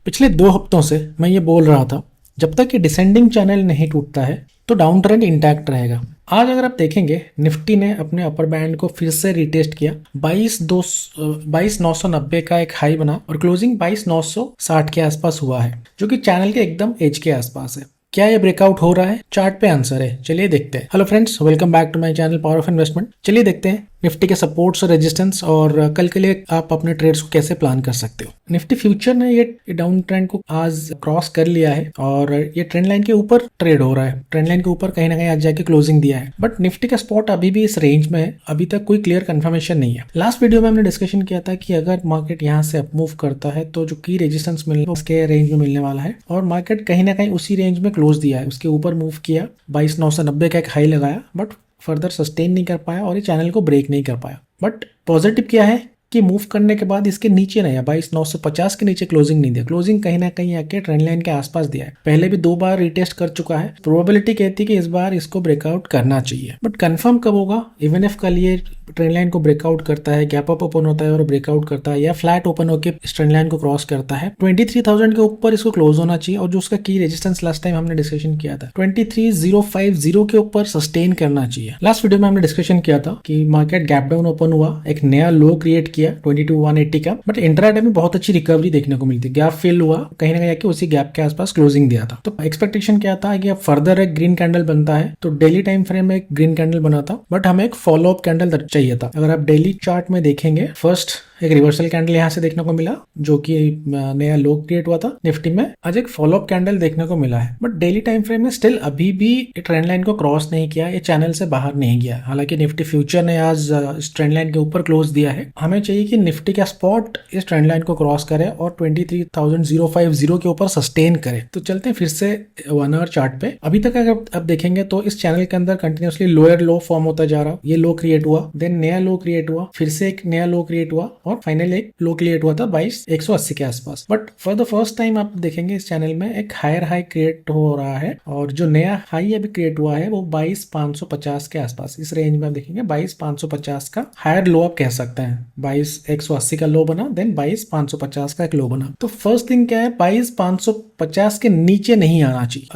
पिछले 2 हफ्तों से मैं ये बोल रहा था, जब तक ये डिसेंडिंग चैनल नहीं टूटता है तो डाउन ट्रेंड इंटैक्ट रहेगा। आज अगर आप देखेंगे, निफ्टी ने अपने अपर बैंड को फिर से रिटेस्ट किया। 22,990 का एक हाई बना और क्लोजिंग 22,960 के आसपास हुआ है, जो कि चैनल के एकदम एज के आसपास है। क्या ये ब्रेकआउट हो रहा है? चार्ट पे आंसर है, चलिए देखते हैं। Hello friends, welcome back to my channel power of investment. चलिए देखते हैं निफ्टी के सपोर्ट्स और रेजिस्टेंस और कल के लिए आप अपने ट्रेड्स को कैसे प्लान कर सकते हो। निफ्टी फ्यूचर ने ये डाउन ट्रेंड को आज क्रॉस कर लिया है और ये ट्रेंड लाइन के ऊपर ट्रेड हो रहा है। ट्रेंड लाइन के ऊपर कहीं ना कहीं आज जाके क्लोजिंग दिया है, बट निफ्टी का स्पॉट अभी भी इस रेंज में है। अभी तक कोई क्लियर कंफर्मेशन नहीं है। लास्ट वीडियो में हमने डिस्कशन किया था कि अगर मार्केट यहाँ से अप मूव करता है तो जो की रेजिस्टेंस मिलने उसके रेंज में मिलने वाला है, और मार्केट कहीं ना कहीं उसी रेंज में क्लोज दिया है। उसके ऊपर मूव किया, 22,990 का एक हाई लगाया, बट फर्दर सस्टेन नहीं कर पाया और ये चैनल को ब्रेक नहीं कर पाया। बट पॉजिटिव क्या है कि मूव करने के बाद इसके नीचे नहीं है, 22,950 के नीचे क्लोजिंग नहीं दिया। क्लोजिंग कहीं ना कहीं आके ट्रेंड लाइन के आसपास दिया है। पहले भी 2 बार रिटेस्ट कर चुका है। प्रोबेबिलिटी कहती है कि इस बार इसको ब्रेकआउट करना चाहिए, बट कंफर्म कब होगा? इवन इफ कल ये ट्रेंड लाइन को ब्रेकआउट करता है, गैप अप ओपन होता है और ब्रेकआउट करता है, या फ्लैट ओपन होकर इस ट्रेंड लाइन को क्रॉस करता है, 23,000 के ऊपर इसको क्लोज होना चाहिए। और जो उसका की रेजिस्टेंस लास्ट टाइम हमने डिस्कशन किया था 23,050 के ऊपर सस्टेन करना चाहिए। लास्ट वीडियो में हमने डिस्कशन किया था कि मार्केट गैप डाउन ओपन हुआ, एक नया लो क्रिएट किया 22,180 का, बट इंट्राडे में बहुत अच्छी रिकवरी देखने को मिलती। गैप फिल हुआ, कहीं ना कहीं आके उसी गैप के आसपास क्लोजिंग दिया था। तो एक्सपेक्टेशन क्या था कि अब फर्दर एक ग्रीन कैंडल बनता है, तो डेली टाइम फ्रेम में एक ग्रीन कैंडल बना था, बट हमें एक फॉलो अप कैंडल चाहिए था। अगर आप डेली चार्ट में देखेंगे, फर्स्ट एक रिवर्सल कैंडल यहाँ से देखने को मिला, जो कि नया लो क्रिएट हुआ था निफ्टी में। आज एक फॉलो अप कैंडल देखने को मिला है, बट डेली टाइम फ्रेम में स्टिल अभी भी ट्रेंड लाइन को क्रॉस नहीं किया, ये चैनल से बाहर नहीं गया। हालांकि निफ्टी फ्यूचर ने आज इस ट्रेंड लाइन के ऊपर क्लोज दिया है। हमें चाहिए कि निफ्टी का स्पॉट इस ट्रेंड लाइन को क्रॉस करे और 23,050 के ऊपर सस्टेन करे। तो चलते हैं फिर से 1 आवर चार्ट पे। अभी तक अगर आप देखेंगे तो इस चैनल के अंदर कंटिन्यूसली लोअर लो फॉर्म होता जा रहा। ये लो क्रिएट हुआ, देन नया लो क्रिएट हुआ, फिर से एक नया लो क्रिएट हुआ और फाइनल एक लो क्रिएट हुआ था 22,180 के आसपास। But for the first time आप देखेंगे इस चैनल में एक हायर हाई क्रिएट हो रहा है, और जो नया हाई अभी क्रिएट हुआ है वो 22,550 के आसपास। इस रेंज में आप देखेंगे 22,550 का हायर लो आप कह सकते हैं। 22,180 का लो बना, देन 22,550 का एक लो बना। तो फर्स्ट थिंग क्या है, 22,550 के नीचे नहीं आना चाहिए।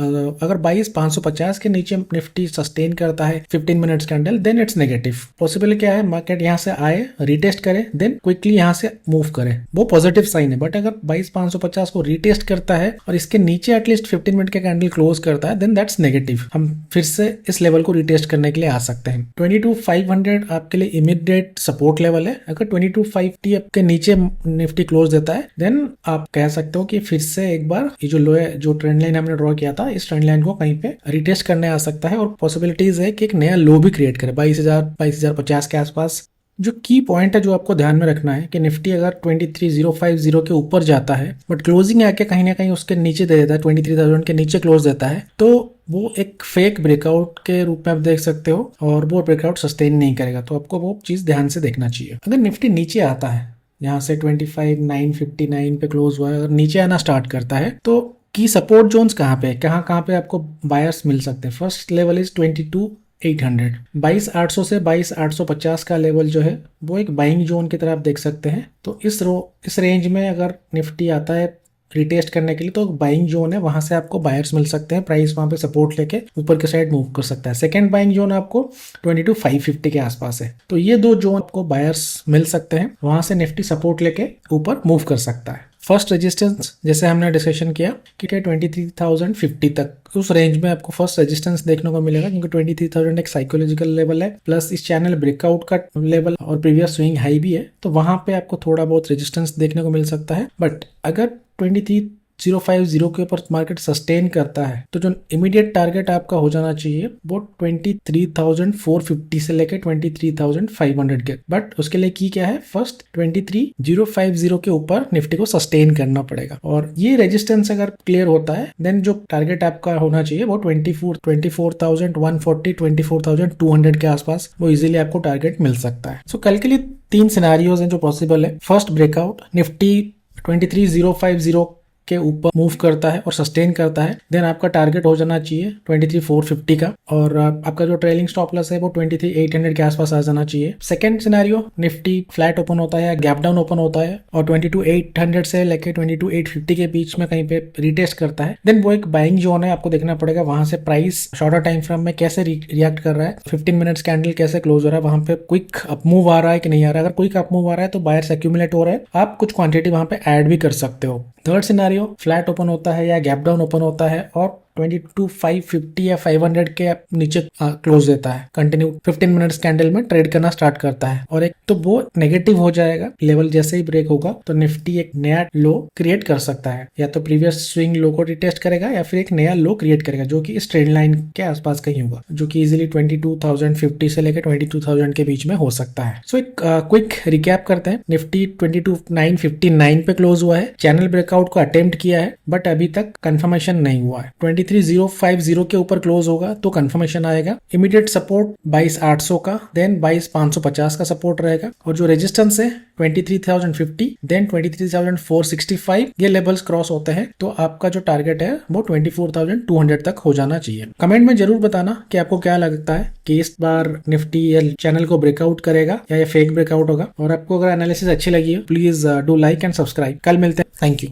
अगर 22,550 के नीचे निफ्टी सस्टेन करता है 15 minutes candle, then it's negative. Possible क्या है, मार्केट यहाँ से आए, रिटेस्ट करे, देन क्विकली यहाँ से मूव करे, वो पॉजिटिव साइन है। बट अगर 22,550 को रिटेस्ट करता है और इसके नीचे एटलीस्ट 15 मिनट का कैंडल क्लोज करता है, देन दैट्स नेगेटिव। हम फिर से इस लेवल को रिटेस्ट करने के लिए आ सकते हैं। 22,500 आपके लिए इमीडिएट सपोर्ट लेवल है। अगर 22,550 आपके नीचे निफ्टी क्लोज देता है, देन आप कह सकते हो कि फिर से एक बार ये जो लो है, जो ट्रेंड लाइन हमने ड्रॉ किया था, इस ट्रेंड लाइन को कहीं पे रिटेस्ट करने आ सकता है। और पॉसिबिलिटीज है कि एक नया लो भी क्रिएट करे 22,050 के आसपास। जो की पॉइंट है जो आपको ध्यान में रखना है कि निफ्टी अगर 23,050 के ऊपर जाता है, बट क्लोजिंग आके कहीं ना कहीं उसके नीचे दे देता है, 23,000 के नीचे क्लोज देता है, तो वो एक फेक ब्रेकआउट के रूप में आप देख सकते हो, और वो ब्रेकआउट सस्टेन नहीं करेगा। तो आपको वो चीज ध्यान से देखना चाहिए। अगर निफ्टी नीचे आता है, यहाँ से 25,959 पे क्लोज हुआ है, अगर नीचे आना स्टार्ट करता है, तो की सपोर्ट जोन्स कहाँ पे, कहाँ पे आपको बायर्स मिल सकते हैं? फर्स्ट लेवल इज 22,800, 22,800 से 22,850 का लेवल जो है वो एक बाइंग जोन की तरह आप देख सकते हैं। तो इस रेंज में अगर निफ्टी आता है रिटेस्ट करने के लिए, तो बाइंग जोन है, वहां से आपको बायर्स मिल सकते हैं। प्राइस वहां पे सपोर्ट लेके ऊपर के साइड मूव कर सकता है। सेकंड बाइंग जोन आपको 22,550 के आसपास है। तो ये 2 जोन आपको बायर्स मिल सकते हैं, वहां से निफ्टी सपोर्ट लेके ऊपर मूव कर सकता है। फर्स्ट रेजिस्टेंस जैसे हमने डिस्कशन किया कि 23,050 तक, उस रेंज में आपको फर्स्ट रेजिस्टेंस देखने को मिलेगा, क्योंकि 23,000 एक साइकोलॉजिकल लेवल है, प्लस इस चैनल ब्रेकआउट का लेवल और प्रीवियस स्विंग हाई भी है, तो वहां पे आपको थोड़ा बहुत रेजिस्टेंस देखने को मिल सकता है। बट अगर 23,050 के ऊपर मार्केट सस्टेन करता है, तो जो इमीडिएट टारगेट आपका हो जाना चाहिए वो 23,450 से लेकर 23,500 के। बट उसके लिए की क्या है, फर्स्ट 23,050 के ऊपर निफ्टी को सस्टेन करना पड़ेगा, और ये रेजिस्टेंस अगर क्लियर होता है, देन जो टारगेट आपका होना चाहिए वो 24,140, 24,200 के आसपास वो इजीली आपको टारगेट मिल सकता है। सो कल के लिए 3 सिनेरियोज हैं जो पॉसिबल है। फर्स्ट ब्रेकआउट, निफ्टी 23,050 के ऊपर मूव करता है और सस्टेन करता है, देन आपका टारगेट हो जाना चाहिए 23,450 का, और आपका जो ट्रेलिंग स्टॉप लॉस है वो 23,800 के आसपास आ जाना चाहिए। Second scenario, Nifty flat open होता है या गैप डाउन ओपन होता है और 22,800 से लेके 22,850 के बीच में कहीं पे रिटेस्ट करता है, देन वो एक बाइंग जोन है, आपको देखना पड़ेगा वहां से प्राइस शॉर्टर टाइम फ्रेम में कैसे रिएक्ट कर रहा है, 15 मिनट्स कैंडल कैसे क्लोज हो रहा है, वहां पे क्विक अप मूव आ रहा है कि नहीं आ रहा है। अगर क्विक अप मूव आ रहा है तो बायर्स एक्यूमुलेट हो रहा है, आप कुछ क्वांटिटी वहां पे ऐड भी कर सकते हो। थर्ड सिनेरियो, फ्लैट ओपन होता है या गैप डाउन ओपन होता है और 22,550 या 500 के नीचे क्लोज देता है, कंटिन्यू 15 मिनट्स कैंडल में ट्रेड करना स्टार्ट करता है, और एक तो वो नेगेटिव हो जाएगा, लेवल जैसे ही ब्रेक होगा तो निफ्टी एक नया लो क्रिएट कर सकता है, या तो प्रीवियस स्विंग लो को रिटेस्ट करेगा या फिर एक नया लो क्रिएट करेगा जो कि इस ट्रेंड लाइन के आसपास कहीं होगा, जो कि इजीली 22,050 से लेकर 22,000 के बीच में हो सकता है। सो एक क्विक रिकैप करते हैं। निफ्टी 22,959 पे क्लोज हुआ है, चैनल ब्रेकआउट को अटेम्प्ट किया है बट अभी तक कंफर्मेशन नहीं हुआ है। 23,050 के ऊपर क्लोज होगा तो कंफर्मेशन आएगा। इमीडिएट सपोर्ट 22,800 का, देन 22,550 का सपोर्ट रहेगा, और जो रेजिस्टेंस है 23,050, देन 23,465, ये लेवल्स क्रॉस होते हैं तो आपका जो टारगेट है वो 24,200 तक हो जाना चाहिए। कमेंट में जरूर बताना कि आपको क्या लगता है कि इस बार निफ्टी चैनल को ब्रेकआउट करेगा या ये फेक ब्रेकआउट होगा, और आपको अगर एनालिसिस अच्छी लगी हो please do like and subscribe. कल मिलते हैं, थैंक यू।